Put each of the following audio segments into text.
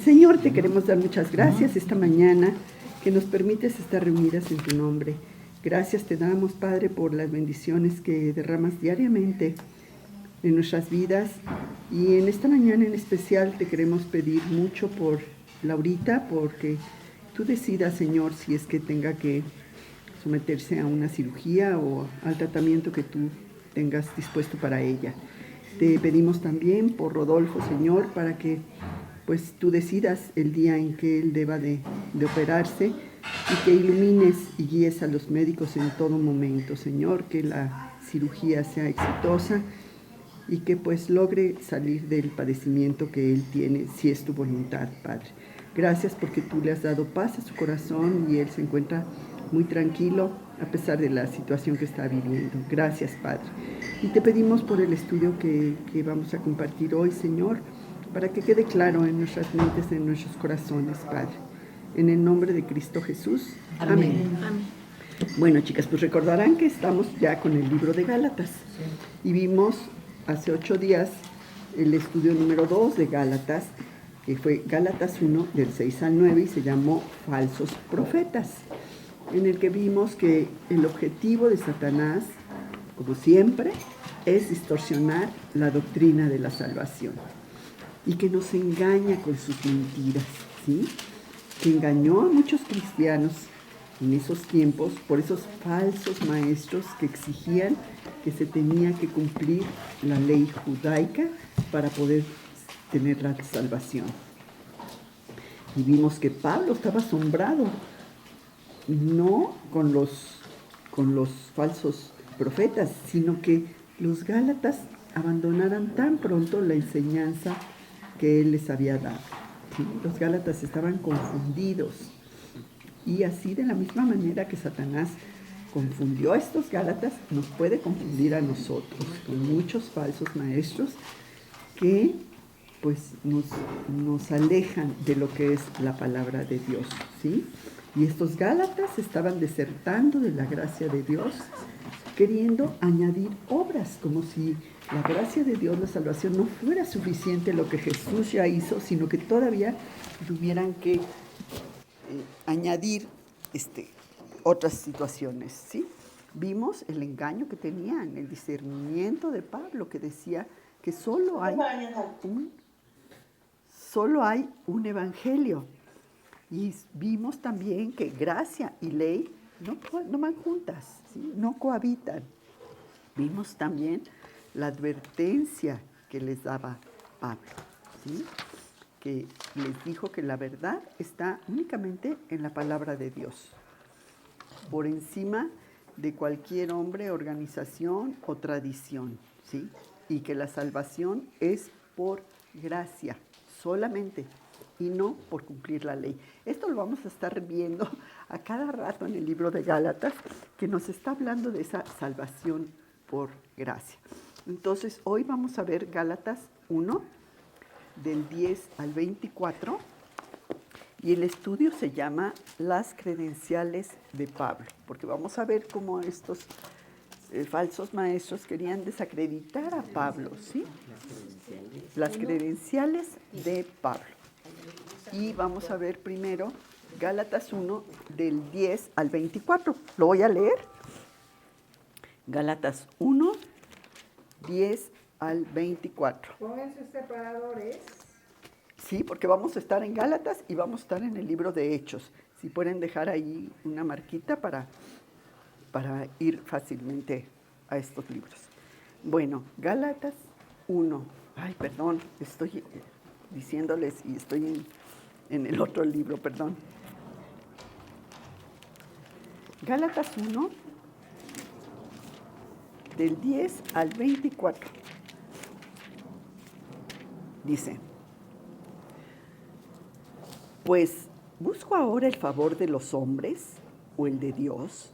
Señor, te queremos dar muchas gracias esta mañana que nos permites estar reunidas en tu nombre. Gracias te damos, Padre, por las bendiciones que derramas diariamente en nuestras vidas. Y en esta mañana en especial te queremos pedir mucho por Laurita, porque tú decidas, Señor, si es que tenga que someterse a una cirugía o al tratamiento que tú tengas dispuesto para ella. Te pedimos también por Rodolfo, Señor, para que pues tú decidas el día en que él deba de operarse y que ilumines y guíes a los médicos en todo momento, Señor, que la cirugía sea exitosa y que pues logre salir del padecimiento que él tiene, si es tu voluntad, Padre. Gracias porque tú le has dado paz a su corazón y él se encuentra muy tranquilo a pesar de la situación que está viviendo. Gracias, Padre. Y te pedimos por el estudio que vamos a compartir hoy, Señor, para que quede claro en nuestras mentes, en nuestros corazones, Padre. En el nombre de Cristo Jesús. Amén. Amén. Bueno, chicas, pues recordarán que estamos ya con el libro de Gálatas y vimos hace 8 días el estudio número 2 de Gálatas, que fue Gálatas 1 del 6 al 9 y se llamó Falsos Profetas, en el que vimos que el objetivo de Satanás, como siempre, es distorsionar la doctrina de la salvación y que nos engaña con sus mentiras, ¿sí? Que engañó a muchos cristianos en esos tiempos por esos falsos maestros que exigían que se tenía que cumplir la ley judaica para poder tener la salvación. Y vimos que Pablo estaba asombrado, no con los falsos profetas, sino que los gálatas abandonaran tan pronto la enseñanza que él les había dado. ¿Sí? Los gálatas estaban confundidos. Y así, de la misma manera que Satanás confundió a estos gálatas, nos puede confundir a nosotros con muchos falsos maestros que pues nos alejan de lo que es la palabra de Dios, ¿sí? Y estos gálatas estaban desertando de la gracia de Dios, queriendo añadir obras, como si la gracia de Dios, la salvación, no fuera suficiente lo que Jesús ya hizo, sino que todavía tuvieran que añadir otras situaciones, ¿sí? Vimos el engaño que tenían, el discernimiento de Pablo, que decía que solo hay un evangelio. Y vimos también que gracia y ley no van juntas, ¿sí? No cohabitan. Vimos también la advertencia que les daba Pablo, ¿sí? Que les dijo que la verdad está únicamente en la palabra de Dios, por encima de cualquier hombre, organización o tradición, ¿sí? Y que la salvación es por gracia solamente y no por cumplir la ley. Esto lo vamos a estar viendo a cada rato en el libro de Gálatas, que nos está hablando de esa salvación por gracia. Entonces, hoy vamos a ver Gálatas 1, del 10 al 24, y el estudio se llama Las credenciales de Pablo, porque vamos a ver cómo estos falsos maestros querían desacreditar a Pablo, ¿sí? Las credenciales de Pablo. Y vamos a ver primero Gálatas 1, del 10 al 24. Lo voy a leer. Gálatas 1, 10 al 24. Pongan sus separadores. Sí, porque vamos a estar en Gálatas y vamos a estar en el libro de Hechos. Si pueden dejar ahí una marquita para ir fácilmente a estos libros. Bueno, Gálatas 1. Ay, perdón, estoy diciéndoles y estoy en el otro libro, perdón. Gálatas 1, del 10 al 24. Dice: Pues, ¿busco ahora el favor de los hombres o el de Dios?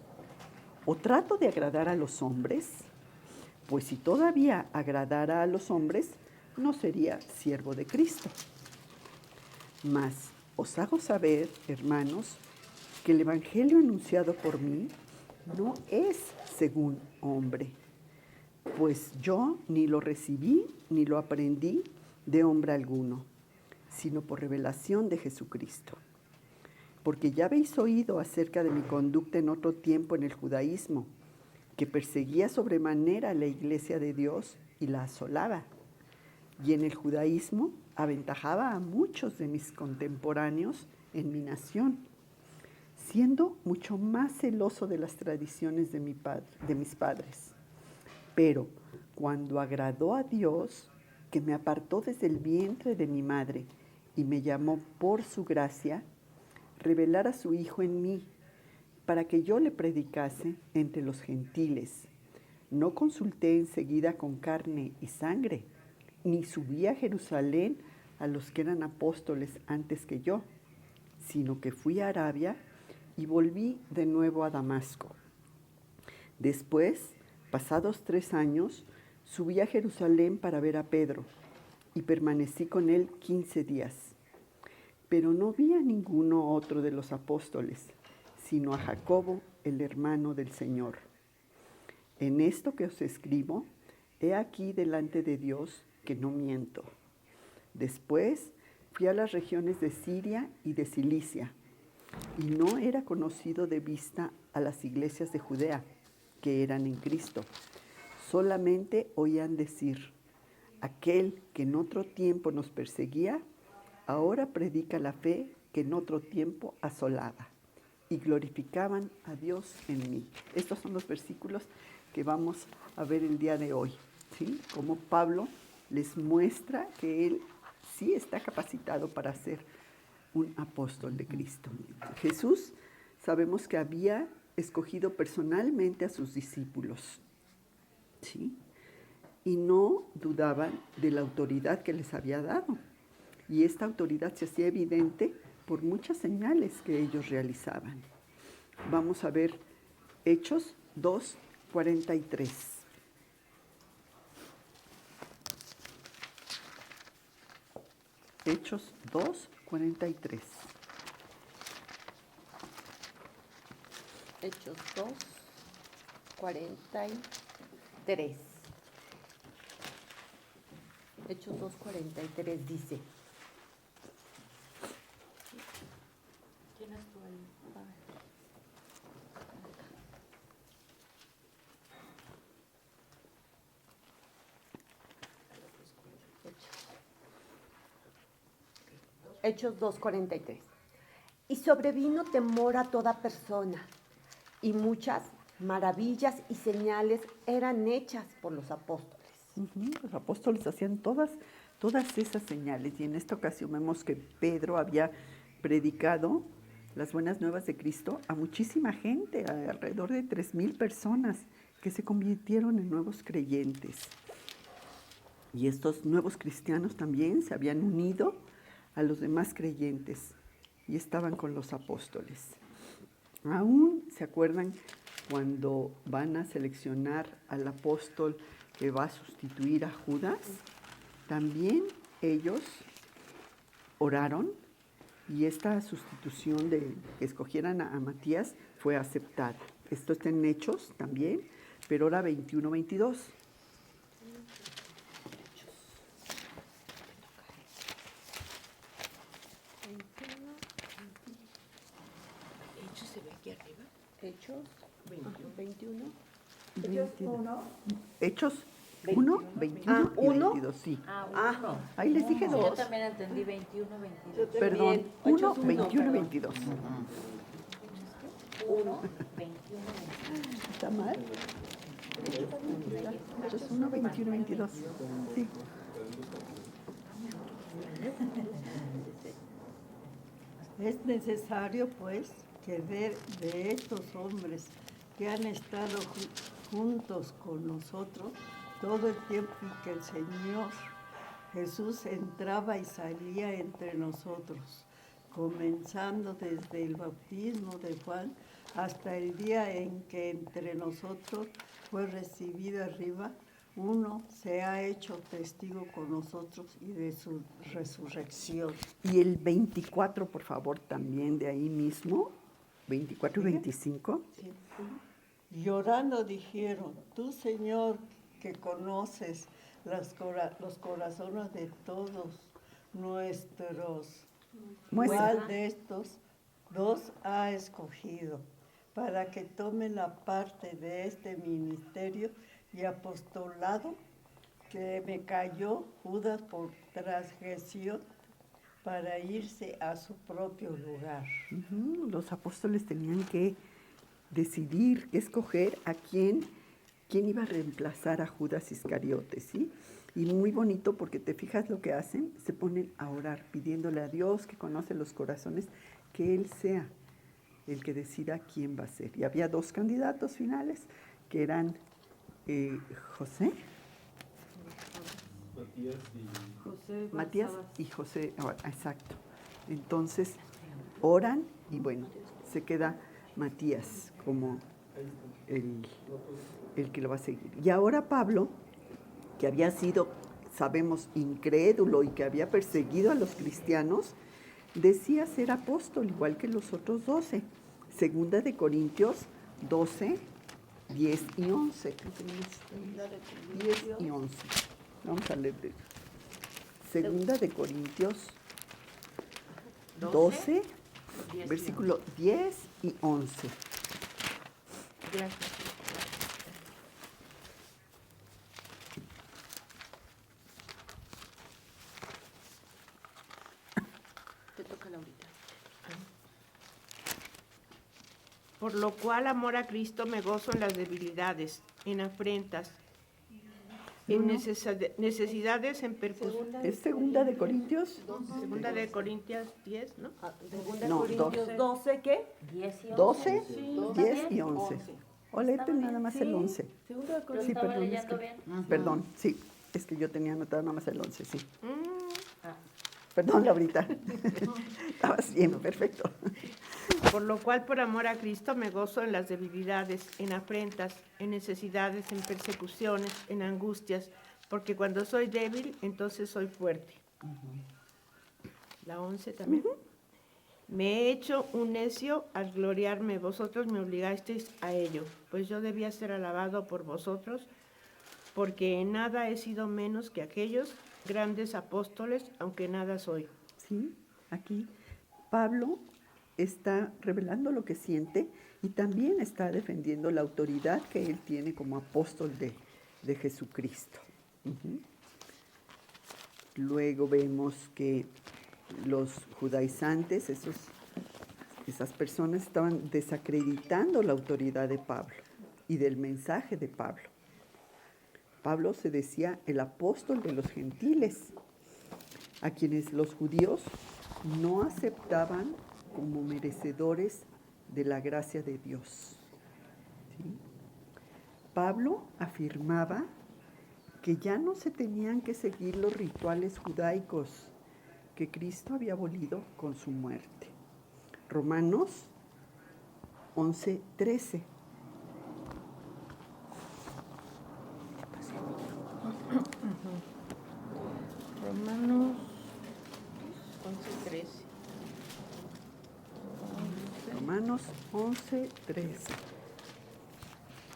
¿O trato de agradar a los hombres? Pues si todavía agradara a los hombres, no sería siervo de Cristo. Mas os hago saber, hermanos, que el evangelio anunciado por mí no es según hombre, pues yo ni lo recibí ni lo aprendí de hombre alguno, sino por revelación de Jesucristo. Porque ya habéis oído acerca de mi conducta en otro tiempo en el judaísmo, que perseguía sobremanera a la iglesia de Dios y la asolaba. Y en el judaísmo aventajaba a muchos de mis contemporáneos en mi nación, siendo mucho más celoso de las tradiciones de mis padres. Pero cuando agradó a Dios, que me apartó desde el vientre de mi madre y me llamó por su gracia, revelar a su Hijo en mí, para que yo le predicase entre los gentiles. No consulté enseguida con carne y sangre, ni subí a Jerusalén a los que eran apóstoles antes que yo, sino que fui a Arabia y volví de nuevo a Damasco. Después, pasados 3 años, subí a Jerusalén para ver a Pedro y permanecí con él 15 días. Pero no vi a ninguno otro de los apóstoles, sino a Jacobo, el hermano del Señor. En esto que os escribo, he aquí delante de Dios que no miento. Después fui a las regiones de Siria y de Cilicia, y no era conocido de vista a las iglesias de Judea, que eran en Cristo. Solamente oían decir, aquel que en otro tiempo nos perseguía, ahora predica la fe que en otro tiempo asolaba, y glorificaban a Dios en mí. Estos son los versículos que vamos a ver el día de hoy, ¿sí? Como Pablo les muestra que él sí está capacitado para ser un apóstol de Cristo. Jesús sabemos que había escogido personalmente a sus discípulos, ¿sí? Y no dudaban de la autoridad que les había dado. Y esta autoridad se hacía evidente por muchas señales que ellos realizaban. Vamos a ver Hechos 2:43. Hechos 2:43. Hechos 2:43. Hechos 2:43 dice. ¿Tienes tú ahí? Hechos 2:43. Y sobrevino temor a toda persona, y muchas maravillas y señales eran hechas por los apóstoles. Los apóstoles hacían todas esas señales, y en esta ocasión vemos que Pedro había predicado las buenas nuevas de Cristo a muchísima gente, a alrededor de 3,000 personas que se convirtieron en nuevos creyentes. Y estos nuevos cristianos también se habían unido a los demás creyentes y estaban con los apóstoles. Aún se acuerdan cuando van a seleccionar al apóstol que va a sustituir a Judas, también ellos oraron y esta sustitución de que escogieran a Matías fue aceptada. Esto está en Hechos también, pero ahora 21-22. Hechos se ve aquí arriba. Hechos 21. Hechos 1. Hechos 1, 21 y 22, sí. Ahí les dije Yo 2. también entendí 21, 22. Perdón, 1, Hechos 1, 21 y perdón. 22. 1, 21, 22. ¿Está mal? Hechos 1, 21 y 22. Sí. Es necesario, pues, que de estos hombres que han estado juntos con nosotros todo el tiempo que el Señor Jesús entraba y salía entre nosotros, comenzando desde el bautismo de Juan hasta el día en que entre nosotros fue recibido arriba, uno se ha hecho testigo con nosotros y de su resurrección. Y el 24, por favor, también de ahí mismo, 24 y 25. Sí. Llorando dijeron, tú Señor que conoces los corazones de todos, Muestra. ¿Cuál de estos dos ha escogido para que tome la parte de este ministerio y apostolado que me cayó Judas por transgresión para irse a su propio lugar? Los apóstoles tenían que decidir, escoger a quién iba a reemplazar a Judas Iscariote, ¿sí? Y muy bonito porque te fijas lo que hacen, se ponen a orar, pidiéndole a Dios que conoce los corazones, que Él sea el que decida quién va a ser. Y había dos candidatos finales, que eran José, Matías y José, exacto. Entonces, oran y bueno, se queda Matías como el que lo va a seguir. Y ahora Pablo, que había sido, sabemos, incrédulo y que había perseguido a los cristianos, decía ser apóstol, igual que los otros 12. Segunda de Corintios 12, 10 y 11. Creo que tenemos 10 y 11. Vamos a leer. Segunda de Corintios 12, versículo 10 y 11. Gracias. Te toca, Laurita. Por lo cual, amor a Cristo, me gozo en las debilidades, en afrentas, en necesidades, en persecuciones. ¿Es segunda de Corintios? Segunda de Corintios 10, ¿no? Segunda No, Corintios 12, ¿qué? 10 y 11. 12, Sí, 10 y 11. O léete nada más el 11. Segunda Lo Sí, estaba perdón, es leyendo que- bien. Perdón, sí, es que yo tenía anotado nada más el 11, sí. Ah, Perdón, Laurita. Estabas bien, perfecto. Por lo cual, por amor a Cristo, me gozo en las debilidades, en afrentas, en necesidades, en persecuciones, en angustias, porque cuando soy débil, entonces soy fuerte. La 11 también. Me he hecho un necio al gloriarme, vosotros me obligasteis a ello, pues yo debía ser alabado por vosotros, porque en nada he sido menos que aquellos grandes apóstoles, aunque nada soy. Sí, aquí Pablo está revelando lo que siente y también está defendiendo la autoridad que él tiene como apóstol de Jesucristo. Ujú. Luego vemos que los judaizantes, esas personas estaban desacreditando la autoridad de Pablo y del mensaje de Pablo. Pablo se decía el apóstol de los gentiles, a quienes los judíos no aceptaban como merecedores de la gracia de Dios. ¿Sí? Pablo afirmaba que ya no se tenían que seguir los rituales judaicos que Cristo había abolido con su muerte. Romanos 11:13. Romanos 11:13. Romanos 11:13.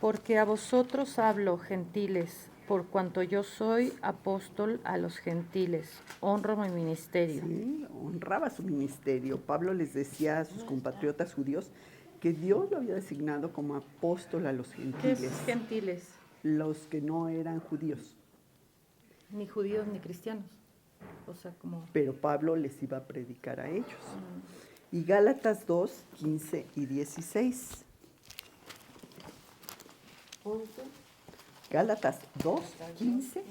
Porque a vosotros hablo, gentiles, por cuanto yo soy apóstol a los gentiles, honro mi ministerio. Sí, honraba su ministerio. Pablo les decía a sus compatriotas judíos que Dios lo había designado como apóstol a los ¿Qué gentiles, es gentiles? los que no eran judíos. Ni judíos ni cristianos. O sea, como... Pero Pablo les iba a predicar a ellos. Y Gálatas 2, 15 y 16. Gálatas 2, 15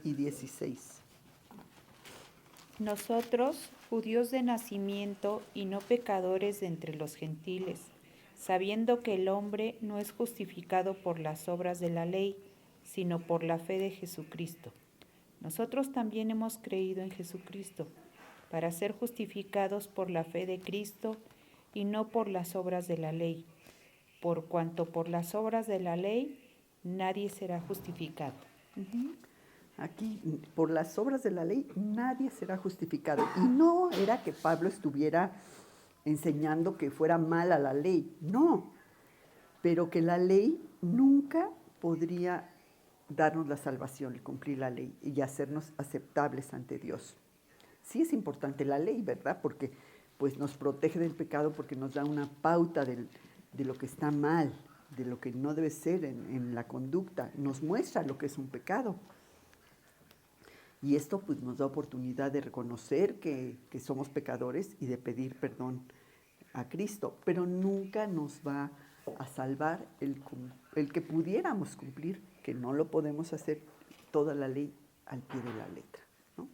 y 16. Nosotros, judíos de nacimiento y no pecadores de entre los gentiles, sabiendo que el hombre no es justificado por las obras de la ley, sino por la fe de Jesucristo. Nosotros también hemos creído en Jesucristo, para ser justificados por la fe de Cristo y no por las obras de la ley, por cuanto por las obras de la ley nadie será justificado. Aquí, por las obras de la ley, nadie será justificado. Y no era que Pablo estuviera enseñando que fuera mala la ley, no. Pero que la ley nunca podría darnos la salvación, el cumplir la ley y hacernos aceptables ante Dios. Sí es importante la ley, ¿verdad? Porque pues nos protege del pecado, porque nos da una pauta de lo que está mal, de lo que no debe ser en la conducta, nos muestra lo que es un pecado. Y esto pues nos da oportunidad de reconocer que somos pecadores y de pedir perdón a Cristo, pero nunca nos va a salvar el que pudiéramos cumplir, que no lo podemos hacer, toda la ley al pie de la letra, ¿no?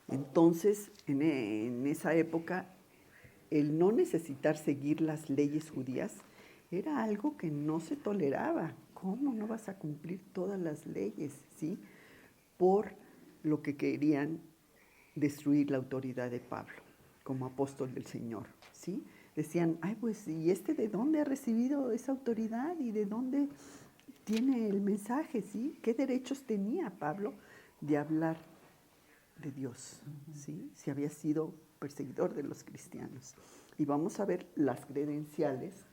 Entonces, en esa época, el no necesitar seguir las leyes judías era algo que no se toleraba. ¿Cómo no vas a cumplir todas las leyes, sí? Por lo que querían destruir la autoridad de Pablo como apóstol del Señor, ¿sí? Decían, ay, pues, ¿y de dónde ha recibido esa autoridad y de dónde tiene el mensaje, sí? ¿Qué derechos tenía Pablo de hablar de Dios, sí? Si había sido perseguidor de los cristianos. Y vamos a ver las credenciales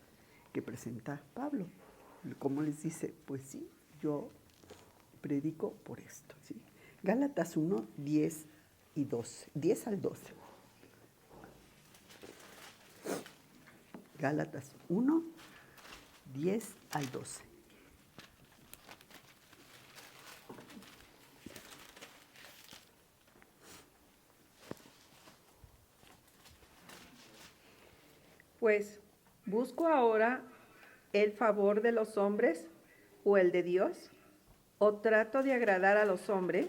que presenta Pablo. Como les dice, pues sí, yo predico por esto, ¿sí? Gálatas 1, 10 y 12, 10 al 12. Gálatas 1, 10 al 12. Pues, ¿busco ahora el favor de los hombres o el de Dios? ¿O trato de agradar a los hombres?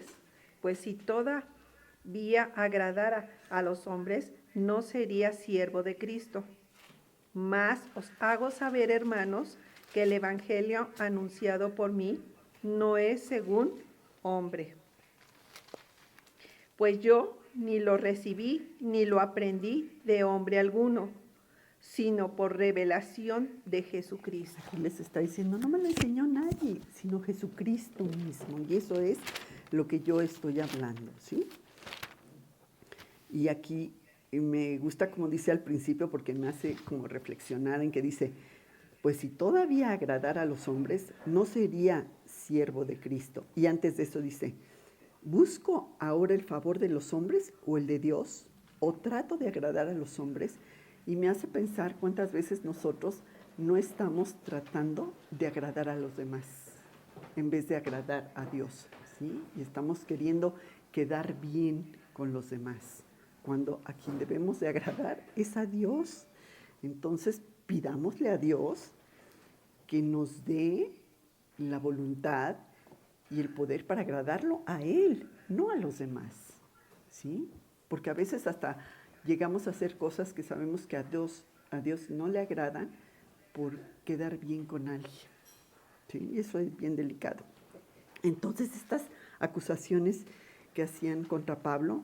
Pues si todavía agradara a los hombres, no sería siervo de Cristo. Mas os hago saber, hermanos, que el evangelio anunciado por mí no es según hombre. Pues yo ni lo recibí ni lo aprendí de hombre alguno, sino por revelación de Jesucristo. Aquí les está diciendo, no me lo enseñó nadie, sino Jesucristo mismo. Y eso es lo que yo estoy hablando, ¿sí? Y aquí me gusta como dice al principio, porque me hace como reflexionar en que dice, pues si todavía agradara a los hombres, no sería siervo de Cristo. Y antes de eso dice, ¿busco ahora el favor de los hombres o el de Dios? ¿O trato de agradar a los hombres? Y me hace pensar cuántas veces nosotros no estamos tratando de agradar a los demás en vez de agradar a Dios, ¿sí? Y estamos queriendo quedar bien con los demás, cuando a quien debemos de agradar es a Dios. Entonces, pidámosle a Dios que nos dé la voluntad y el poder para agradarlo a Él, no a los demás, ¿sí? Porque a veces hasta llegamos a hacer cosas que sabemos que a Dios no le agradan por quedar bien con alguien, ¿sí? Y eso es bien delicado. Entonces, estas acusaciones que hacían contra Pablo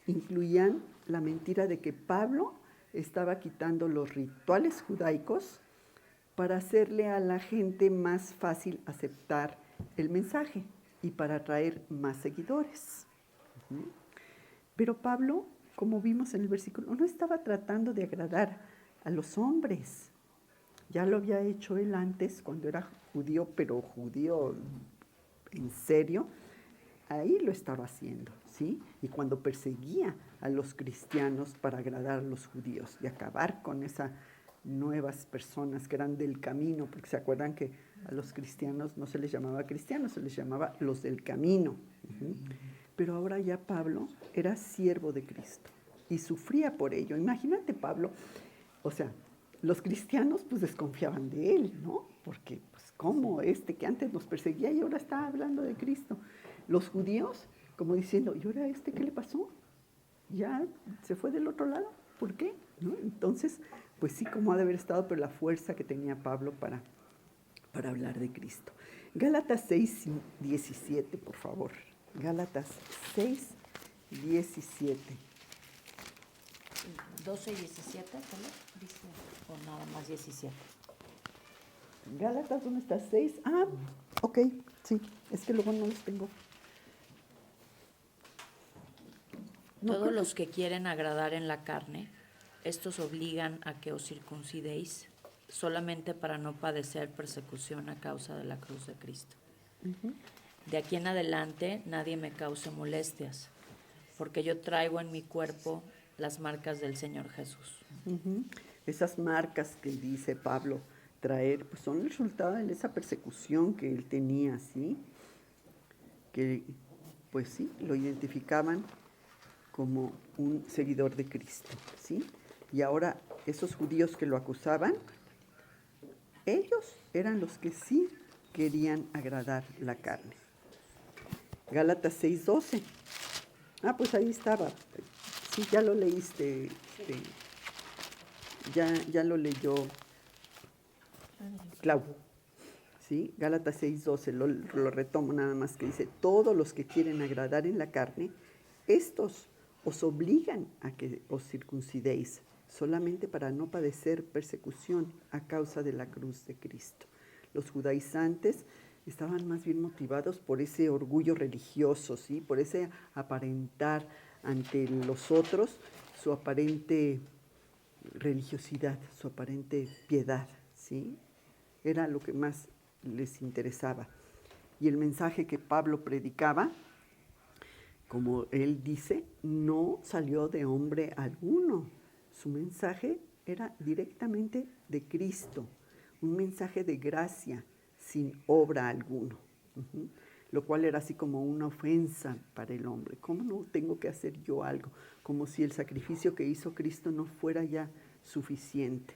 incluían la mentira de que Pablo estaba quitando los rituales judaicos para hacerle a la gente más fácil aceptar el mensaje y para atraer más seguidores. Pero Pablo, como vimos en el versículo, no estaba tratando de agradar a los hombres. Ya lo había hecho él antes cuando era judío, pero judío en serio. Ahí lo estaba haciendo, ¿sí? Y cuando perseguía a los cristianos para agradar a los judíos y acabar con esas nuevas personas que eran del camino, porque se acuerdan que a los cristianos no se les llamaba cristianos, se les llamaba los del camino. Pero ahora ya Pablo era siervo de Cristo y sufría por ello. Imagínate Pablo, o sea, los cristianos pues desconfiaban de él, ¿no? Porque pues cómo que antes nos perseguía y ahora está hablando de Cristo. Los judíos, como diciendo, ¿y ahora qué le pasó? ¿Ya se fue del otro lado? ¿Por qué? ¿No? Entonces, pues sí, como ha de haber estado, pero la fuerza que tenía Pablo para hablar de Cristo. Gálatas 6, 17, por favor. Gálatas 6, 17. 12 y 17, ¿cómo dice? O nada más 17. Gálatas, ¿dónde está? 6. Ah, ok, sí, es que luego no los tengo. Todos los que quieren agradar en la carne, estos obligan a que os circuncidéis solamente para no padecer persecución a causa de la cruz de Cristo. De aquí en adelante nadie me cause molestias, porque yo traigo en mi cuerpo las marcas del Señor Jesús. Ujú. Esas marcas que dice Pablo traer, pues son el resultado de esa persecución que él tenía, ¿sí? Que, pues sí, lo identificaban como un seguidor de Cristo, ¿sí? Y ahora esos judíos que lo acusaban, ellos eran los que sí querían agradar la carne. Gálatas 6:12. Ah, pues ahí estaba. Sí, ya lo leíste. Ya lo leyó Clau. ¿Sí? Gálatas 6:12, lo retomo nada más, que dice, todos los que quieren agradar en la carne, estos os obligan a que os circuncidéis, solamente para no padecer persecución a causa de la cruz de Cristo. Los judaizantes estaban más bien motivados por ese orgullo religioso, ¿sí? Por ese aparentar ante los otros su aparente religiosidad, su aparente piedad, ¿sí? Era lo que más les interesaba. Y el mensaje que Pablo predicaba, como él dice, no salió de hombre alguno. Su mensaje era directamente de Cristo, un mensaje de gracia, sin obra alguno. Lo cual era así como una ofensa para el hombre. ¿Cómo no tengo que hacer yo algo? Como si el sacrificio que hizo Cristo no fuera ya suficiente.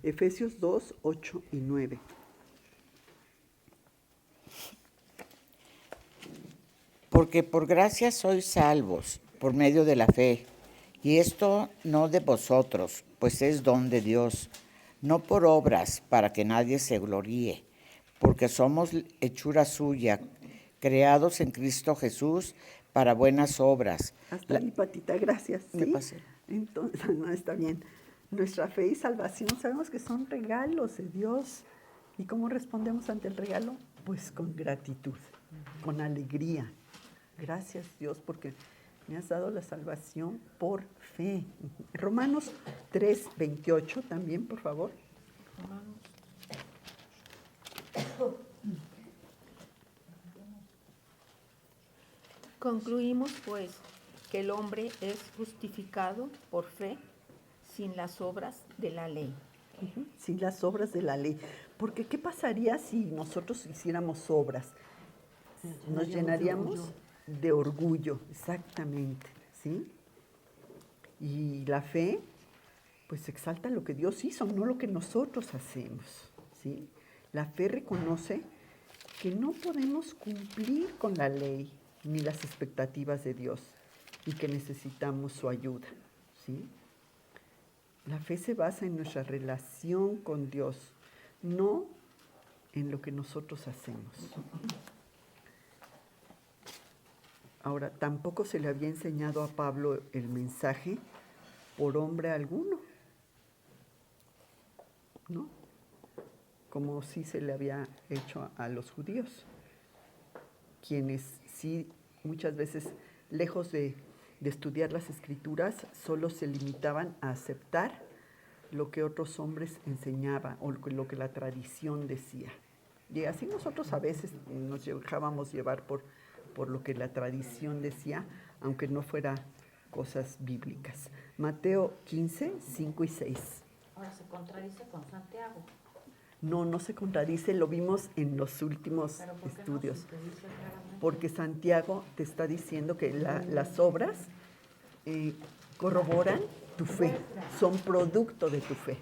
Efesios 2, 8 y 9. Porque por gracia sois salvos, por medio de la fe, y esto no de vosotros, pues es don de Dios, no por obras, para que nadie se gloríe, porque somos hechura suya, creados en Cristo Jesús para buenas obras. Hasta ahí, Patita, gracias. ¿Sí? Me pasé. Entonces, no, está bien. Nuestra fe y salvación sabemos que son regalos de Dios. ¿Y cómo respondemos ante el regalo? Pues con gratitud, con alegría. Gracias, Dios, porque me has dado la salvación por fe. Romanos 3:28 también, por favor. Concluimos, pues, que el hombre es justificado por fe sin las obras de la ley. Sin las obras de la ley. Porque, ¿qué pasaría si nosotros hiciéramos obras? Nos llenaríamos de orgullo, exactamente, ¿sí? Y la fe, pues exalta lo que Dios hizo, no lo que nosotros hacemos, ¿sí? La fe reconoce que no podemos cumplir con la ley ni las expectativas de Dios y que necesitamos su ayuda, ¿sí? La fe se basa en nuestra relación con Dios, no en lo que nosotros hacemos. Ahora, tampoco se le había enseñado a Pablo el mensaje por hombre alguno, ¿no? Como sí se le había hecho a los judíos, quienes sí muchas veces, lejos de estudiar las Escrituras, solo se limitaban a aceptar lo que otros hombres enseñaban o lo que la tradición decía. Y así nosotros a veces nos dejábamos llevar por lo que la tradición decía, aunque no fuera cosas bíblicas. Mateo 15, 5 y 6. Ahora se contradice con Santiago. No se contradice, lo vimos en los últimos estudios. Porque Santiago te está diciendo que las obras corroboran tu fe, son producto de tu fe.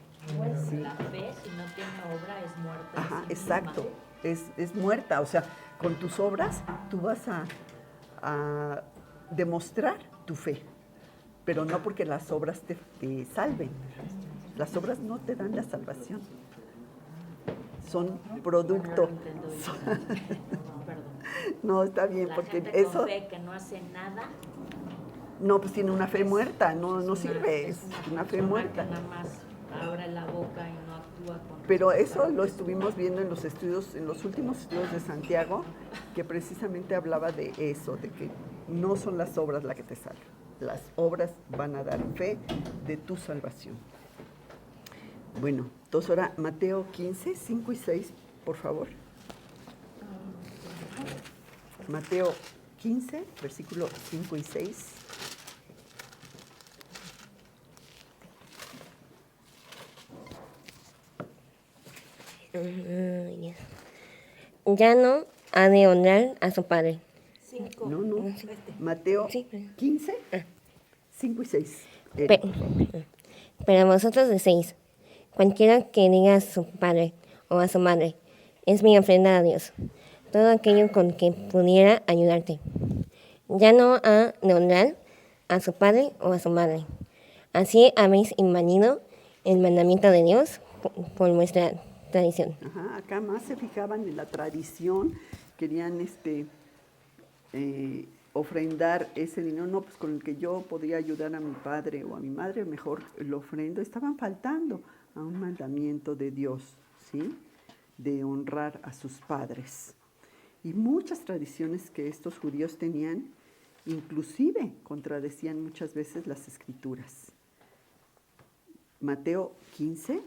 ¿Sí? La fe, si no tiene obra, es muerta. Ajá, exacto, es muerta. O sea, con tus obras tú vas a demostrar tu fe, pero no porque las obras te salven. Las obras no te dan la salvación. Son producto. No, está bien, porque eso. Con fe que no hace nada. No, pues tiene una fe muerta, no sirve, es una fe muerta. Que nada más abre la boca y no actúa con. Pero eso lo estuvimos viendo en los estudios, en los últimos estudios de Santiago, que precisamente hablaba de eso, de que no son las obras las que te salvan. Las obras van a dar fe de tu salvación. Bueno, entonces ahora Mateo 15, 5 y 6, por favor. Mateo 15, versículo 5 y 6. Ya no ha de honrar a su padre. No. Mateo 15, 5 y 6. Pero vosotros decís, cualquiera que diga a su padre o a su madre, es mi ofrenda a Dios, todo aquello con que pudiera ayudarte. Ya no ha de honrar a su padre o a su madre. Así habéis invadido el mandamiento de Dios por vuestra tradición. Ajá, acá más se fijaban en la tradición, querían ofrendar ese dinero, no, pues con el que yo podría ayudar a mi padre o a mi madre, mejor lo ofrendo. Estaban faltando a un mandamiento de Dios, ¿sí? De honrar a sus padres. Y muchas tradiciones que estos judíos tenían, inclusive contradecían muchas veces las escrituras. Mateo 15,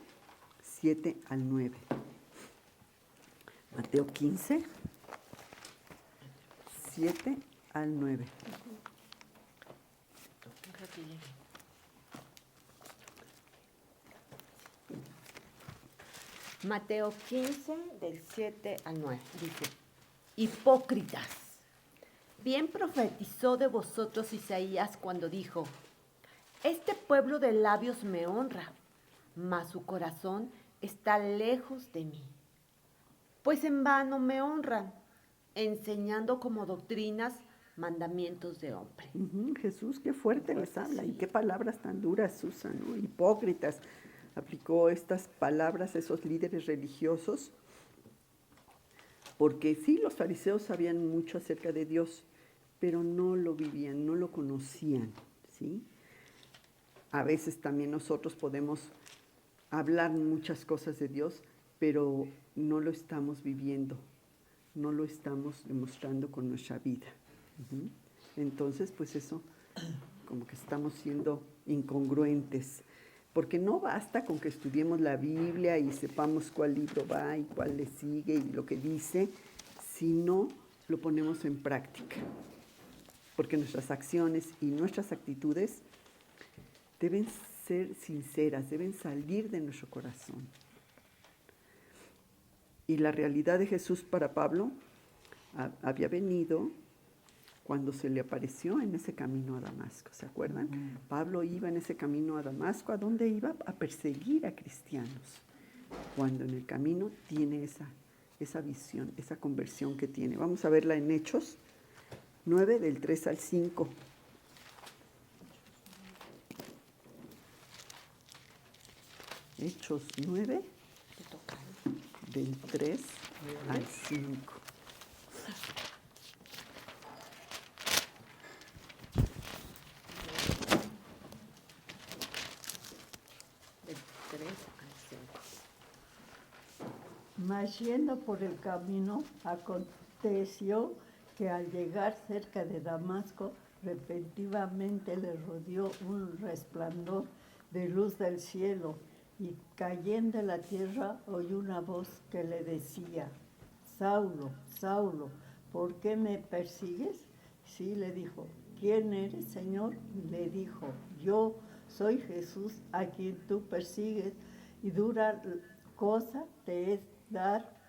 7 al 9. Mateo 15, 7 al 9. Mateo 15, del 7 al 9, dice: Hipócritas, bien profetizó de vosotros Isaías cuando dijo: este pueblo de labios me honra, mas su corazón está lejos de mí. Pues en vano me honran, enseñando como doctrinas mandamientos de hombre. Jesús, qué fuerte les habla y qué palabras tan duras usan, ¿no? Hipócritas. Aplicó estas palabras a esos líderes religiosos, porque sí, los fariseos sabían mucho acerca de Dios, pero no lo vivían, no lo conocían, ¿sí? A veces también nosotros podemos hablar muchas cosas de Dios, pero no lo estamos viviendo, no lo estamos demostrando con nuestra vida. Entonces, pues eso, como que estamos siendo incongruentes, porque no basta con que estudiemos la Biblia y sepamos cuál libro va y cuál le sigue y lo que dice, si no lo ponemos en práctica, porque nuestras acciones y nuestras actitudes deben ser sinceras, deben salir de nuestro corazón. Y la realidad de Jesús para Pablo había venido cuando se le apareció en ese camino a Damasco, ¿se acuerdan? Pablo iba en ese camino a Damasco, ¿a dónde iba? A perseguir a cristianos, cuando en el camino tiene esa visión, esa conversión que tiene. Vamos a verla en Hechos 9, del 3 al 5. Hechos 9, del 3 al 5. Del 3 al 5. Mas yendo por el camino, aconteció que al llegar cerca de Damasco, repentinamente le rodeó un resplandor de luz del cielo, y cayendo en la tierra oyó una voz que le decía: Saulo, Saulo, ¿por qué me persigues? Sí, le dijo. ¿Quién eres, Señor? Le dijo: yo soy Jesús, a quien tú persigues, y dura cosa te es dar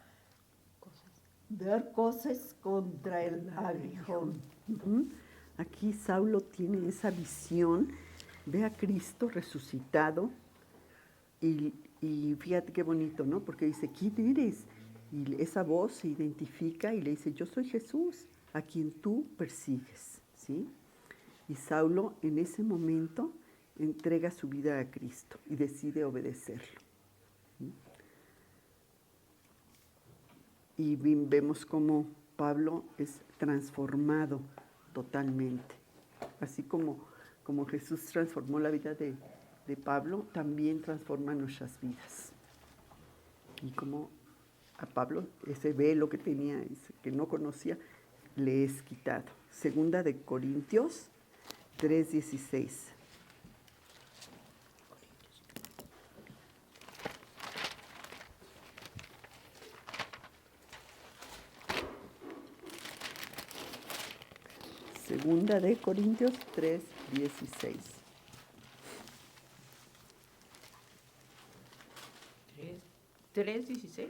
cosas contra el aguijón. Aquí Saulo tiene esa visión, ve a Cristo resucitado y fíjate qué bonito, ¿no? Porque dice, ¿quién eres? Y esa voz se identifica y le dice, yo soy Jesús, a quien tú persigues, ¿sí? Y Saulo en ese momento entrega su vida a Cristo y decide obedecerlo. Y vemos cómo Pablo es transformado totalmente. Así como Jesús transformó la vida de Pablo, también transforma nuestras vidas. Y como a Pablo ese velo que tenía, ese que no conocía, le es quitado. Segunda de Corintios 3:16. Segunda de Corintios 3:16. 3:16.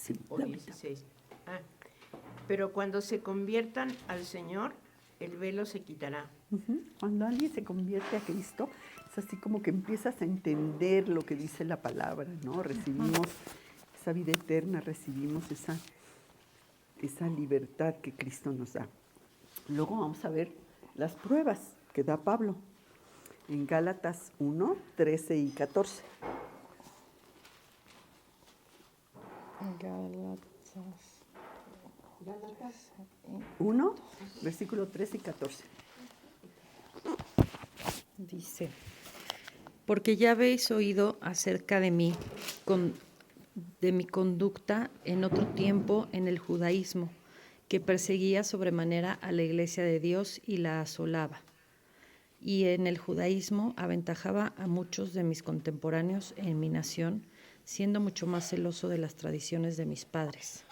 Sí, o la mitad. 16. Ah, pero cuando se conviertan al Señor, el velo se quitará. Cuando alguien se convierte a Cristo, es así como que empiezas a entender lo que dice la palabra, ¿no? Recibimos esa vida eterna, recibimos esa libertad que Cristo nos da. Luego vamos a ver las pruebas que da Pablo en Gálatas 1, 13 y 14. Gálatas 1, versículo 13 y 14. dice, porque ya habéis oído acerca de mí, de mi conducta en otro tiempo en el judaísmo, que perseguía sobremanera a la iglesia de Dios y la asolaba. Y en el judaísmo aventajaba a muchos de mis contemporáneos en mi nación, siendo mucho más celoso de las tradiciones de mis padres.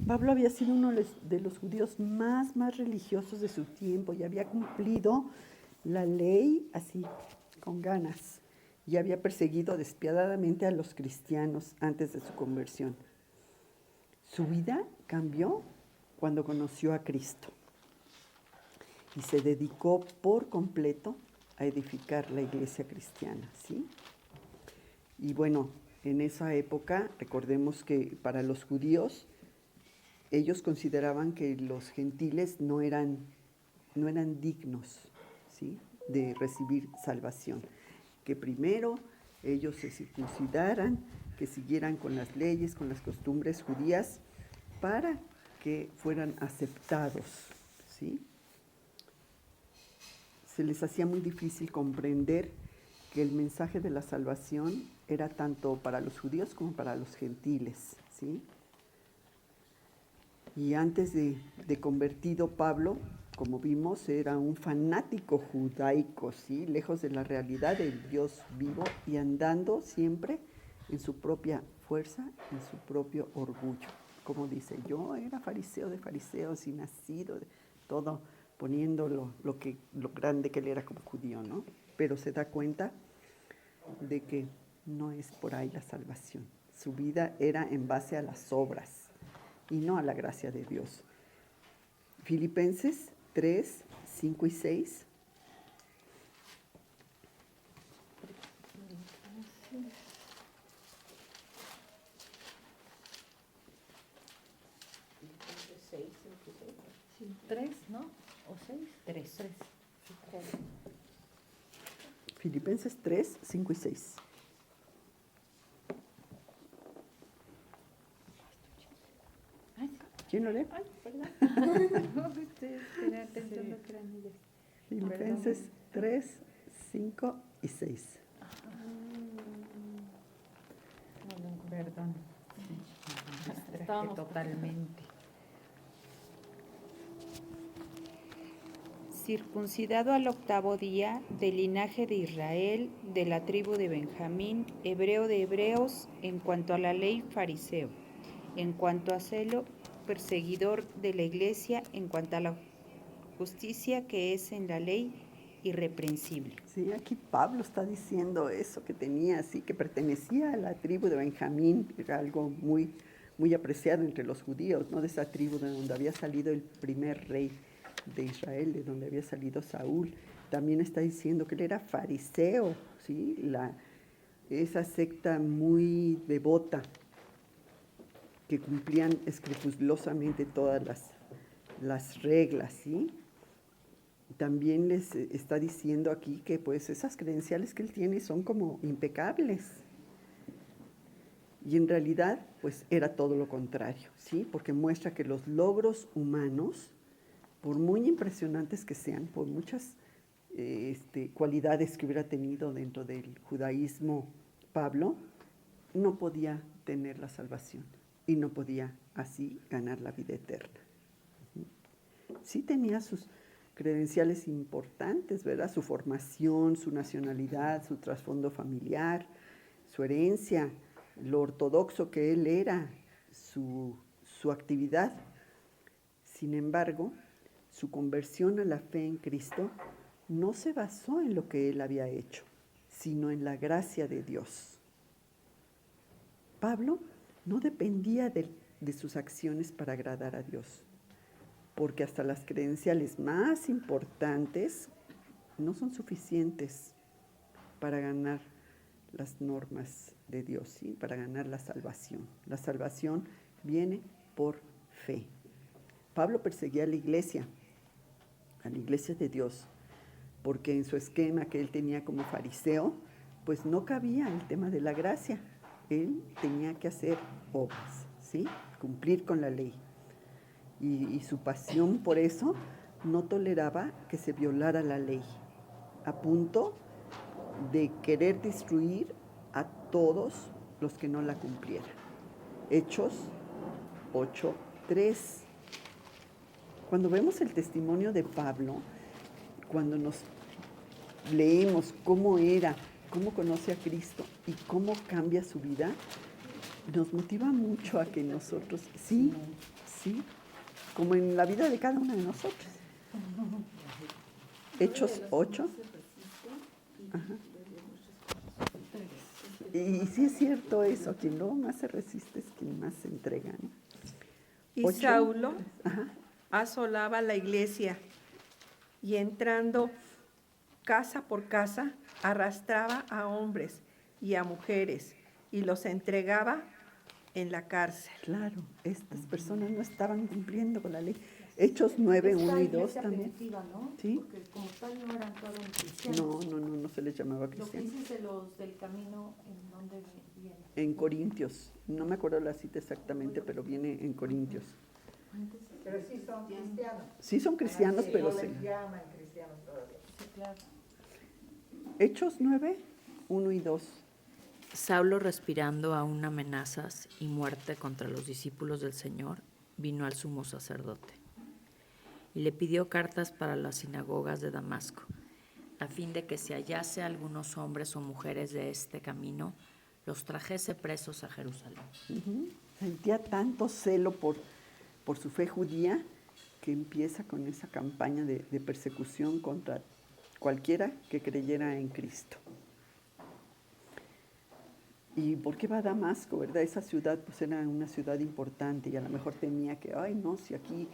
Pablo había sido uno de los judíos más religiosos de su tiempo y había cumplido la ley así, con ganas, y había perseguido despiadadamente a los cristianos antes de su conversión. Su vida cambió cuando conoció a Cristo y se dedicó por completo a edificar la iglesia cristiana, ¿sí? Y bueno, en esa época, recordemos que para los judíos, ellos consideraban que los gentiles no eran dignos, ¿sí?, de recibir salvación. Que primero ellos se circuncidaran, que siguieran con las leyes, con las costumbres judías, para que fueran aceptados, ¿sí? Se les hacía muy difícil comprender que el mensaje de la salvación era tanto para los judíos como para los gentiles, ¿sí? Y antes de convertido, Pablo, como vimos, era un fanático judaico, ¿sí?, lejos de la realidad del Dios vivo y andando siempre en su propia fuerza, en su propio orgullo. Como dice, yo era fariseo de fariseos y nacido, todo poniendo lo grande que él era como judío, ¿no? Pero se da cuenta de que no es por ahí la salvación. Su vida era en base a las obras y no a la gracia de Dios. Filipenses 3, 5 y 6. Sí, 3, ¿no? ¿O 6? 3. Filipenses 3, 5 y 6. ¿Quién lo lee? Ay, perdón. No, tenía pensando que eran ellas. Filipenses 3, 5 y 6. Perdón. Me distraje totalmente. Circuncidado al 8º día, del linaje de Israel, de la tribu de Benjamín, hebreo de hebreos, en cuanto a la ley, fariseo, en cuanto a celo, perseguidor de la iglesia, en cuanto a la justicia que es en la ley, irreprensible. Sí, aquí Pablo está diciendo eso, que tenía así, que pertenecía a la tribu de Benjamín, era algo muy apreciado entre los judíos, ¿no? De esa tribu de donde había salido el primer rey de Israel, de donde había salido Saúl. También está diciendo que él era fariseo, ¿sí? Esa secta muy devota, que cumplían escrupulosamente todas las reglas, ¿sí? También les está diciendo aquí que pues esas credenciales que él tiene son como impecables. Y en realidad pues era todo lo contrario, ¿sí? Porque muestra que los logros humanos, por muy impresionantes que sean, por muchas cualidades que hubiera tenido dentro del judaísmo Pablo, no podía tener la salvación y no podía así ganar la vida eterna. Sí tenía sus credenciales importantes, ¿verdad? Su formación, su nacionalidad, su trasfondo familiar, su herencia, lo ortodoxo que él era, su actividad. Sin embargo, su conversión a la fe en Cristo no se basó en lo que él había hecho, sino en la gracia de Dios. Pablo no dependía de sus acciones para agradar a Dios, porque hasta las credenciales más importantes no son suficientes para ganar las normas de Dios, ¿sí? Para ganar la salvación. La salvación viene por fe. Pablo perseguía a la iglesia de Dios, porque en su esquema que él tenía como fariseo, pues no cabía el tema de la gracia. Él tenía que hacer obras, ¿sí? Cumplir con la ley. Y su pasión por eso no toleraba que se violara la ley, a punto de querer destruir a todos los que no la cumplieran. Hechos 8:3. Cuando vemos el testimonio de Pablo, cuando nos leemos cómo era, cómo conoce a Cristo y cómo cambia su vida, nos motiva mucho a que nosotros, sí, como en la vida de cada uno de nosotros. Hechos 8. Ajá. Y sí es cierto eso, quien no más se resiste es quien más se entrega, ¿no? Y 8. Saulo Ajá. asolaba la iglesia y entrando casa por casa arrastraba a hombres y a mujeres y los entregaba en la cárcel. Claro, estas personas no estaban cumpliendo con la ley. Hechos 9, 1 y 2 también. ¿No? ¿Sí? Porque como tal no eran todos cristianos. No se les llamaba Lo que cristianos. dices de los del camino, ¿en dónde viene? En Corintios, no me acuerdo la cita exactamente, pero viene en Corintios. Pero sí son cristianos. Sí son cristianos, pero no sí. les llaman cristianos todavía. Sí, claro. Hechos 9, 1 y 2. Saulo, respirando aún amenazas y muerte contra los discípulos del Señor, vino al sumo sacerdote y le pidió cartas para las sinagogas de Damasco, a fin de que si hallase algunos hombres o mujeres de este camino, los trajese presos a Jerusalén. Sentía tanto celo por su fe judía que empieza con esa campaña de persecución contra cualquiera que creyera en Cristo. ¿Y por qué va a Damasco, verdad? Esa ciudad pues era una ciudad importante y a lo mejor temía que, si aquí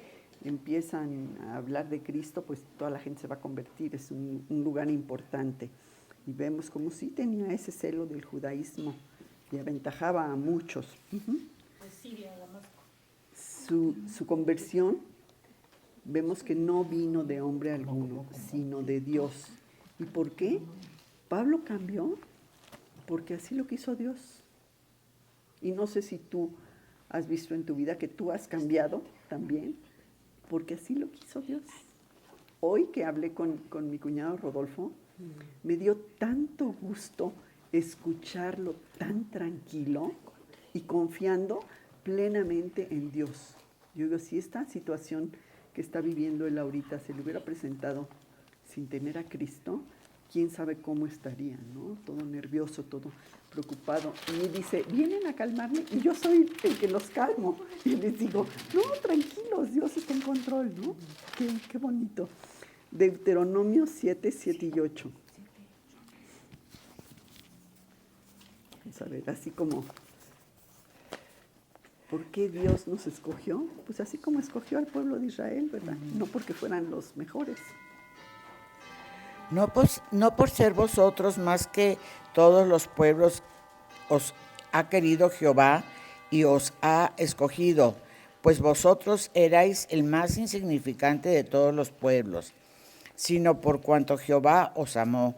empiezan a hablar de Cristo, pues toda la gente se va a convertir, es un lugar importante. Y vemos como sí tenía ese celo del judaísmo y aventajaba a muchos. Pues Siria, Damasco. Su conversión, vemos que no vino de hombre alguno, sino de Dios. ¿Y por qué? Pablo cambió porque así lo quiso Dios. Y no sé si tú has visto en tu vida que tú has cambiado también, porque así lo quiso Dios. Hoy que hablé con mi cuñado Rodolfo, me dio tanto gusto escucharlo tan tranquilo y confiando plenamente en Dios. Yo digo, si esta situación que está viviendo él ahorita se le hubiera presentado sin tener a Cristo, quién sabe cómo estaría, ¿no? Todo nervioso, todo preocupado. Y dice, vienen a calmarme y yo soy el que los calmo. Y les digo, no, tranquilos, Dios está en control, ¿no? Qué bonito. Deuteronomio 7, 7 y 8. Vamos a ver, así como, ¿por qué Dios nos escogió? Pues así como escogió al pueblo de Israel, ¿verdad? No porque fueran los mejores. No por ser vosotros más que todos los pueblos os ha querido Jehová y os ha escogido, pues vosotros erais el más insignificante de todos los pueblos, sino por cuanto Jehová os amó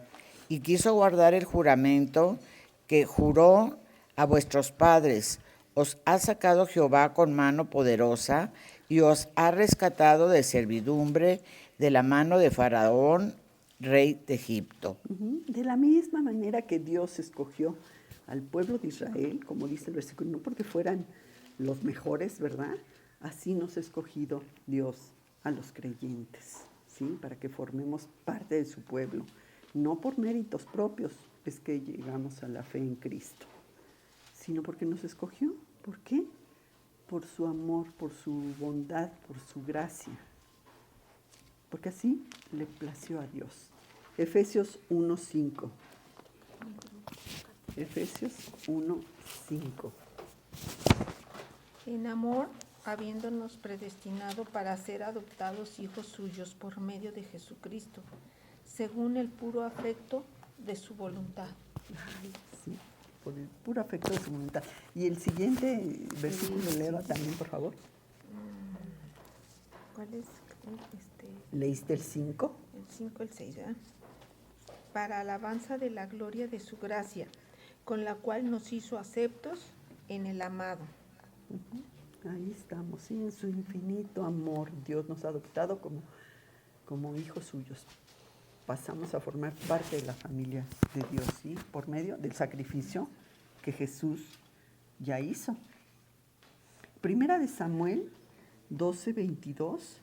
y quiso guardar el juramento que juró a vuestros padres. Os ha sacado Jehová con mano poderosa y os ha rescatado de servidumbre de la mano de Faraón, rey de Egipto. De la misma manera que Dios escogió al pueblo de Israel, como dice el versículo, no porque fueran los mejores, ¿verdad? Así nos ha escogido Dios a los creyentes, ¿sí? Para que formemos parte de su pueblo. No por méritos propios es que llegamos a la fe en Cristo, sino porque nos escogió. ¿Por qué? Por su amor, por su bondad, por su gracia. Porque así le plació a Dios. Efesios 1:5. Efesios 1:5. En amor, habiéndonos predestinado para ser adoptados hijos suyos por medio de Jesucristo, según el puro afecto de su voluntad. Sí, por el puro afecto de su voluntad. Y el siguiente versículo, léelo también, por favor. ¿Cuál es? ¿Leíste el 5? El 5, el 6, ¿verdad? Para alabanza de la gloria de su gracia, con la cual nos hizo aceptos en el amado. Ahí estamos, sí, en su infinito amor. Dios nos ha adoptado como hijos suyos. Pasamos a formar parte de la familia de Dios, ¿sí? Por medio del sacrificio que Jesús ya hizo. Primera de Samuel 12:22.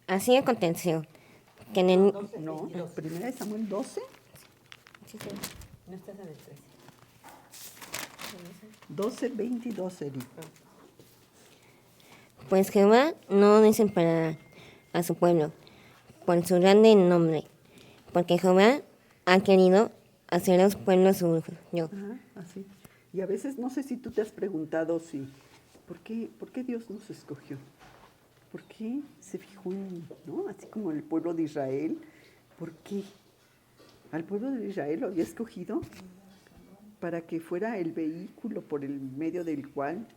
Así aconteció que en el... No, primera de Samuel 12. Sí, sí. No estás en el 13. 12:22, Eri. Pues Jehová no desamparará a su pueblo por su grande nombre, porque Jehová ha querido hacer los pueblos suyos. Ajá, así. Y a veces no sé si tú te has preguntado ¿por qué Dios nos escogió? ¿Por qué se fijó en, ¿no? Así como el pueblo de Israel? ¿Por qué? Al pueblo de Israel lo había escogido para que fuera el vehículo por el medio del cual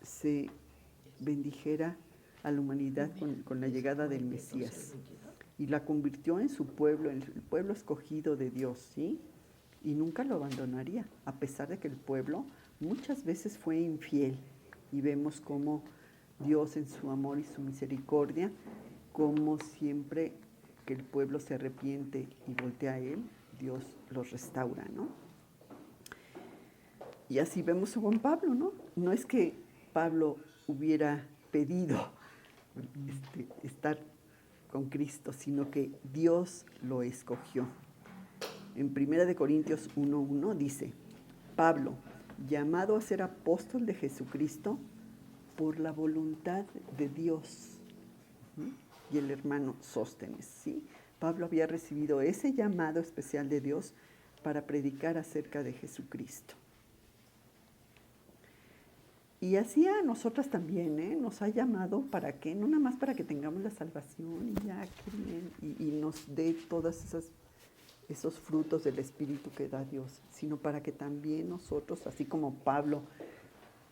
se bendijera a la humanidad con la llegada del Mesías. Y la convirtió en su pueblo, en el pueblo escogido de Dios, ¿sí? Y nunca lo abandonaría, a pesar de que el pueblo muchas veces fue infiel. Y vemos cómo Dios en su amor y su misericordia, como siempre que el pueblo se arrepiente y voltea a Él, Dios los restaura, ¿no? Y así vemos a Juan Pablo, ¿no? No es que Pablo hubiera pedido estar con Cristo, sino que Dios lo escogió. En 1 Corintios 1:1 dice, Pablo, llamado a ser apóstol de Jesucristo por la voluntad de Dios. Y el hermano Sóstenes, ¿sí? Pablo había recibido ese llamado especial de Dios para predicar acerca de Jesucristo. Y así a nosotras también, ¿eh? Nos ha llamado para que, no nada más para que tengamos la salvación y ya, qué bien, y nos dé todos esos frutos del Espíritu que da Dios, sino para que también nosotros, así como Pablo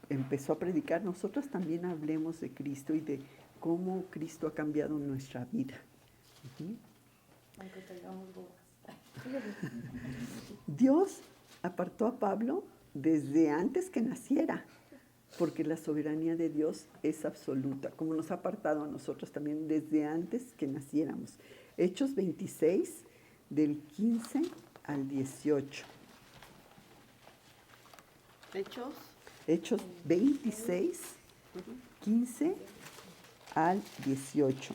empezó a predicar, nosotros también hablemos de Cristo y de cómo Cristo ha cambiado nuestra vida. Aunque tengamos dudas. Dios apartó a Pablo desde antes que naciera, porque la soberanía de Dios es absoluta, como nos ha apartado a nosotros también desde antes que naciéramos. Hechos 26, del 15 al 18. Hechos 26, 15 al 18.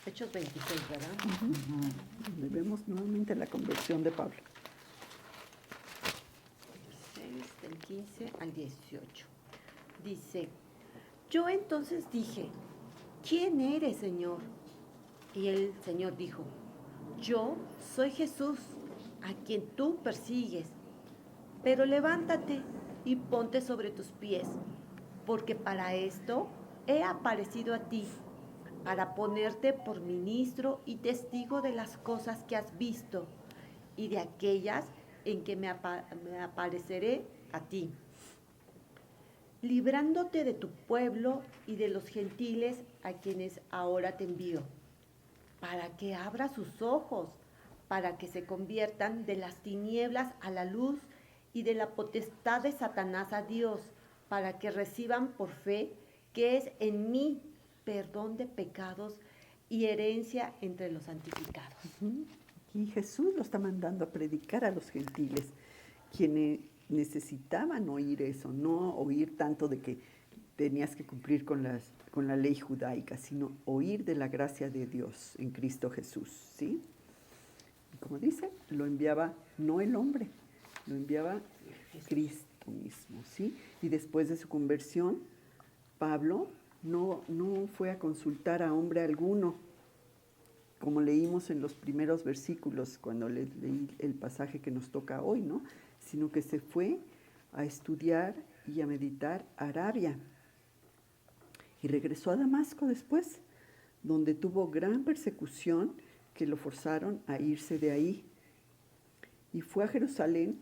Hechos 26, ¿verdad? Donde vemos nuevamente la conversión de Pablo. 26, del 15 al 18. Dice, yo entonces dije, ¿quién eres, Señor? Y el Señor dijo, yo soy Jesús, a quien tú persigues. Pero levántate y ponte sobre tus pies, porque para esto he aparecido a ti, para ponerte por ministro y testigo de las cosas que has visto y de aquellas en que me apareceré a ti, librándote de tu pueblo y de los gentiles a quienes ahora te envío, para que abra sus ojos, para que se conviertan de las tinieblas a la luz y de la potestad de Satanás a Dios, para que reciban por fe que es en mí perdón de pecados y herencia entre los santificados. Y Jesús lo está mandando a predicar a los gentiles, quienes necesitaban oír eso, no oír tanto de que tenías que cumplir con la ley judaica, sino oír de la gracia de Dios en Cristo Jesús, ¿sí? Y como dice, lo enviaba no el hombre, lo enviaba Cristo mismo, ¿sí? Y después de su conversión, Pablo no fue a consultar a hombre alguno, como leímos en los primeros versículos cuando leí el pasaje que nos toca hoy, ¿no? Sino que se fue a estudiar y a meditar a Arabia. Y regresó a Damasco después, donde tuvo gran persecución que lo forzaron a irse de ahí. Y fue a Jerusalén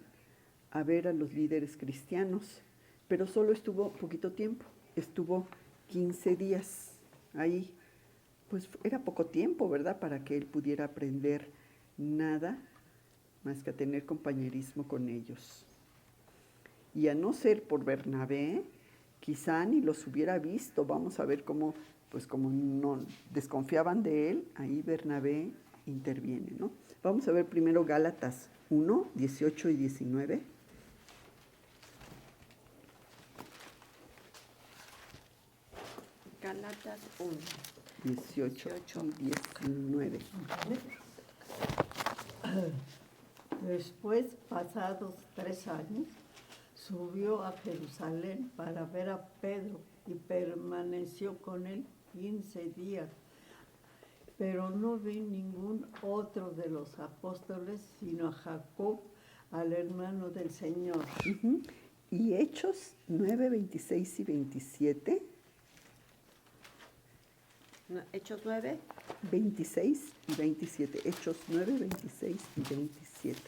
a ver a los líderes cristianos, pero solo estuvo poquito tiempo, estuvo 15 días ahí. Pues era poco tiempo, ¿verdad?, para que él pudiera aprender nada más que a tener compañerismo con ellos. Y a no ser por Bernabé, quizá ni los hubiera visto. Vamos a ver cómo, pues como no desconfiaban de él, ahí Bernabé interviene, ¿no? Vamos a ver primero Gálatas 1, 18 y 19. Gálatas 1. 18 y 19. Después, pasados 3 años, subió a Jerusalén para ver a Pedro y permaneció con él 15 días. Pero no vi ningún otro de los apóstoles, sino a Jacob, al hermano del Señor. Y Hechos 9, 26 y 27. Hechos 9. 26 y 27. Hechos 9, 26 y 27.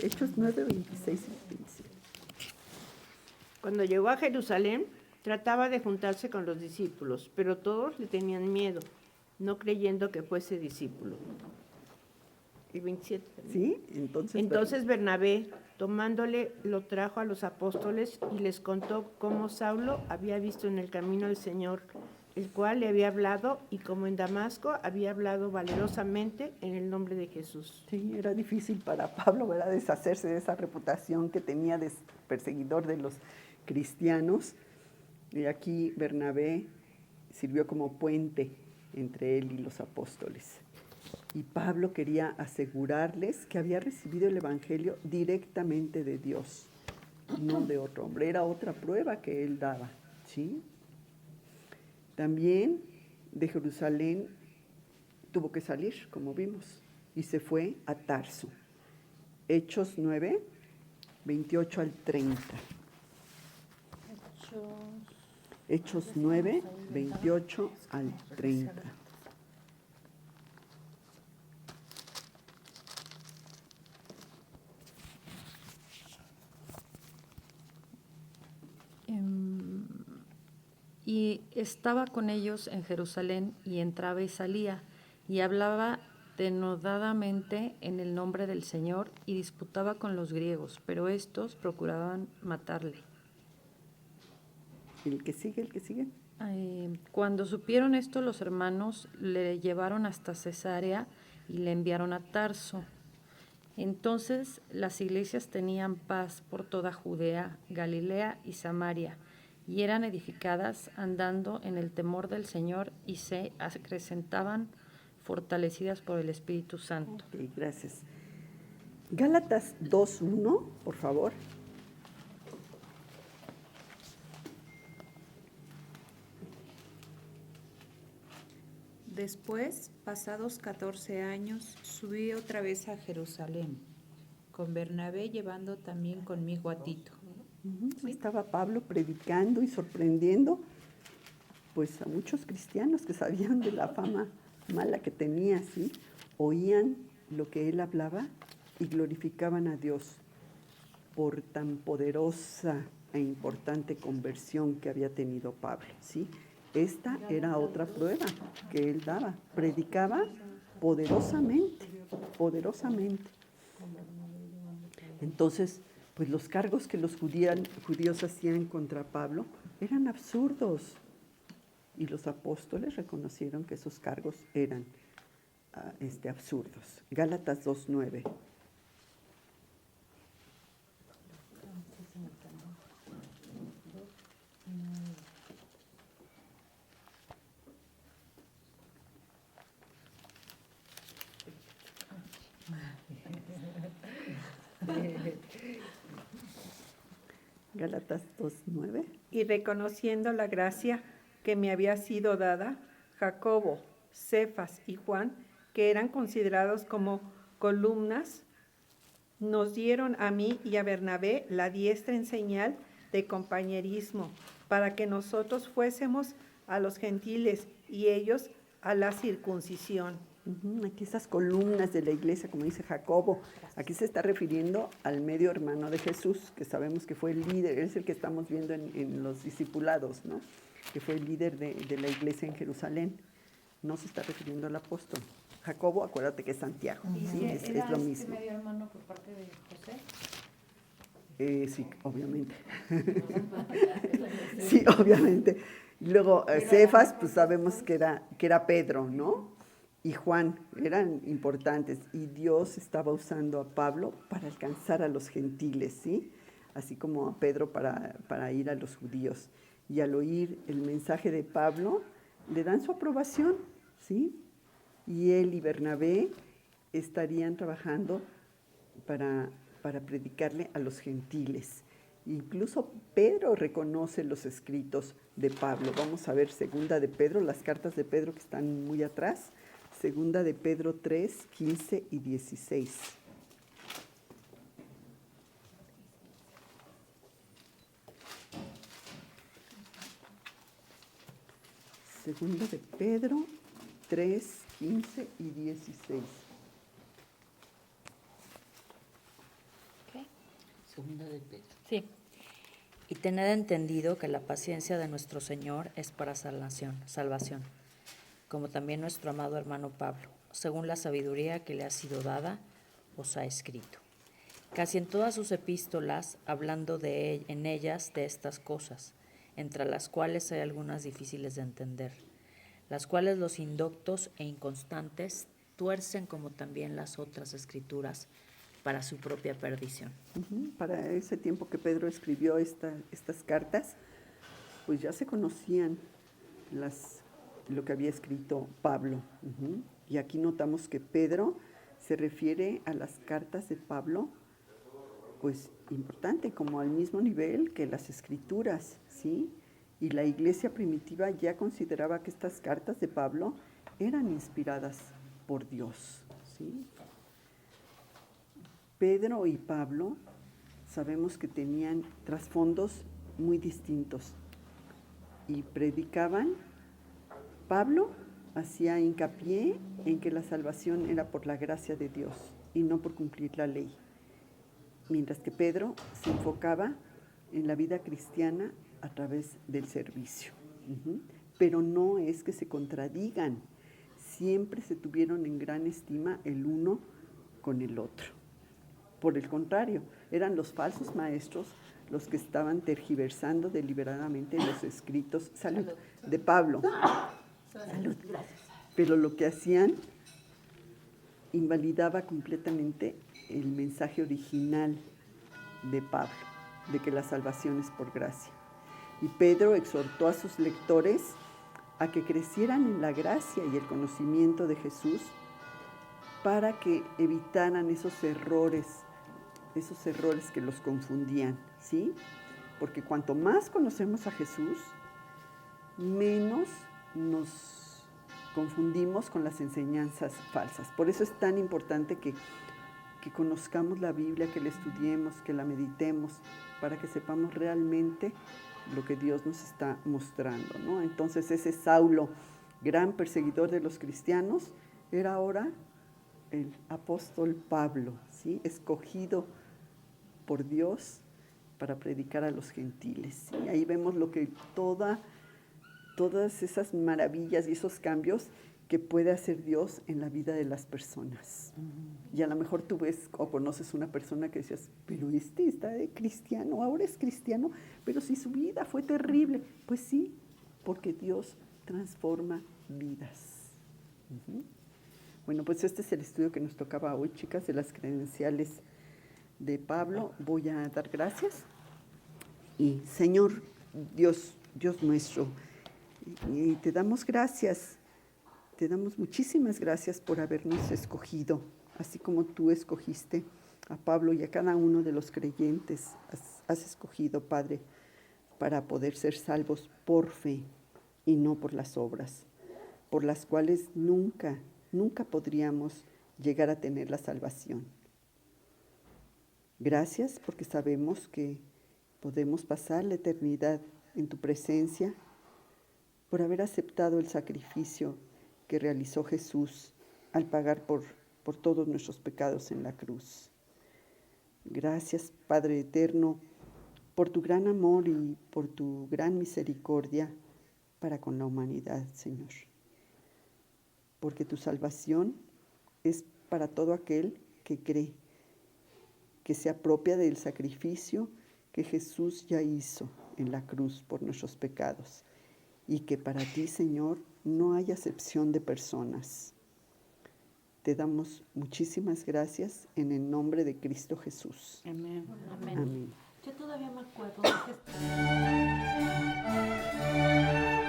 Hechos 9, 26 y 27. Cuando llegó a Jerusalén, trataba de juntarse con los discípulos, pero todos le tenían miedo, no creyendo que fuese discípulo. Y 27. Sí, entonces Bernabé, tomándole, lo trajo a los apóstoles y les contó cómo Saulo había visto en el camino al Señor, el cual le había hablado, y como en Damasco había hablado valerosamente en el nombre de Jesús. Sí, era difícil para Pablo, ¿verdad?, deshacerse de esa reputación que tenía de perseguidor de los cristianos. Y aquí Bernabé sirvió como puente entre él y los apóstoles. Y Pablo quería asegurarles que había recibido el Evangelio directamente de Dios, no de otro hombre. Era otra prueba que él daba, ¿sí? También de Jerusalén tuvo que salir, como vimos, y se fue a Tarso. Hechos 9, 28 al 30. Hechos 9, 28 al 30. Y estaba con ellos en Jerusalén, y entraba y salía, y hablaba denodadamente en el nombre del Señor, y disputaba con los griegos, pero estos procuraban matarle. El que sigue. Cuando supieron esto, los hermanos le llevaron hasta Cesarea y le enviaron a Tarso. Entonces las iglesias tenían paz por toda Judea, Galilea y Samaria, y eran edificadas andando en el temor del Señor, y se acrecentaban fortalecidas por el Espíritu Santo. Ok, gracias. Gálatas 2:1, por favor. Después, pasados 14 años, subí otra vez a Jerusalén, con Bernabé llevando también conmigo a Tito. Estaba Pablo predicando y sorprendiendo pues a muchos cristianos que sabían de la fama mala que tenía, ¿sí? Oían lo que él hablaba y glorificaban a Dios por tan poderosa e importante conversión que había tenido Pablo, ¿sí? Esta era otra prueba que él daba. Predicaba poderosamente. Entonces, pues los cargos que los judíos hacían contra Pablo eran absurdos. Y los apóstoles reconocieron que esos cargos eran absurdos. Gálatas 2:9. Gálatas 2:9. Y reconociendo la gracia que me había sido dada, Jacobo, Cefas y Juan, que eran considerados como columnas, nos dieron a mí y a Bernabé la diestra en señal de compañerismo, para que nosotros fuésemos a los gentiles y ellos a la circuncisión. Aquí esas columnas de la iglesia, como dice Jacobo, aquí se está refiriendo al medio hermano de Jesús, que sabemos que fue el líder, es el que estamos viendo en los discipulados, ¿no? Que fue el líder de la iglesia en Jerusalén. No se está refiriendo al apóstol. Jacobo, acuérdate que es Santiago, ¿sí? Es lo mismo. ¿Medio hermano por parte de José? Sí, obviamente. Sí, obviamente. Y luego Cefas, pues sabemos que era Pedro, ¿no? Y Juan, eran importantes. Y Dios estaba usando a Pablo para alcanzar a los gentiles, ¿sí? Así como a Pedro para ir a los judíos. Y al oír el mensaje de Pablo, le dan su aprobación, ¿sí? Y él y Bernabé estarían trabajando para predicarle a los gentiles. Incluso Pedro reconoce los escritos de Pablo. Vamos a ver segunda de Pedro, las cartas de Pedro que están muy atrás. Segunda de Pedro 3, 15 y 16. Segunda de Pedro 3, 15 y 16. Segunda de Pedro. Sí. Y tened entendido que la paciencia de nuestro Señor es para salvación, como también nuestro amado hermano Pablo, según la sabiduría que le ha sido dada, os ha escrito. Casi en todas sus epístolas, hablando en ellas de estas cosas, entre las cuales hay algunas difíciles de entender, las cuales los indoctos e inconstantes tuercen como también las otras escrituras para su propia perdición. Para ese tiempo que Pedro escribió estas cartas, pues ya se conocían lo que había escrito Pablo. Y aquí notamos que Pedro se refiere a las cartas de Pablo, pues importante, como al mismo nivel que las escrituras, ¿sí? Y la iglesia primitiva ya consideraba que estas cartas de Pablo eran inspiradas por Dios, ¿sí? Pedro y Pablo sabemos que tenían trasfondos muy distintos y predicaban. Pablo hacía hincapié en que la salvación era por la gracia de Dios y no por cumplir la ley, mientras que Pedro se enfocaba en la vida cristiana a través del servicio. Pero no es que se contradigan, siempre se tuvieron en gran estima el uno con el otro. Por el contrario, eran los falsos maestros los que estaban tergiversando deliberadamente los escritos de Pablo. Salud. Pero lo que hacían invalidaba completamente el mensaje original de Pablo, de que la salvación es por gracia. Y Pedro exhortó a sus lectores a que crecieran en la gracia y el conocimiento de Jesús para que evitaran esos errores que los confundían, ¿sí? Porque cuanto más conocemos a Jesús, menos nos confundimos con las enseñanzas falsas. Por eso es tan importante que conozcamos la Biblia, que la estudiemos, que la meditemos, para que sepamos realmente lo que Dios nos está mostrando, ¿no? Entonces ese Saulo, gran perseguidor de los cristianos, era ahora el apóstol Pablo, ¿sí? Escogido por Dios para predicar a los gentiles, ¿sí? Ahí vemos lo que todas esas maravillas y esos cambios que puede hacer Dios en la vida de las personas. Y a lo mejor tú ves o conoces una persona que decías, pero está de cristiano, ahora es cristiano, pero si su vida fue terrible. Pues sí, porque Dios transforma vidas. Bueno, pues este es el estudio que nos tocaba hoy, chicas, de las credenciales de Pablo. Voy a dar gracias. Y Señor, Dios nuestro, y te damos gracias, te damos muchísimas gracias por habernos escogido, así como tú escogiste a Pablo y a cada uno de los creyentes. Has escogido, Padre, para poder ser salvos por fe y no por las obras, por las cuales nunca podríamos llegar a tener la salvación. Gracias porque sabemos que podemos pasar la eternidad en tu presencia por haber aceptado el sacrificio que realizó Jesús al pagar por todos nuestros pecados en la cruz. Gracias, Padre eterno, por tu gran amor y por tu gran misericordia para con la humanidad, Señor. Porque tu salvación es para todo aquel que cree, que se apropia del sacrificio que Jesús ya hizo en la cruz por nuestros pecados, y que para ti, Señor, no hay acepción de personas. Te damos muchísimas gracias en el nombre de Cristo Jesús. Amén. Amén. Yo todavía me acuerdo de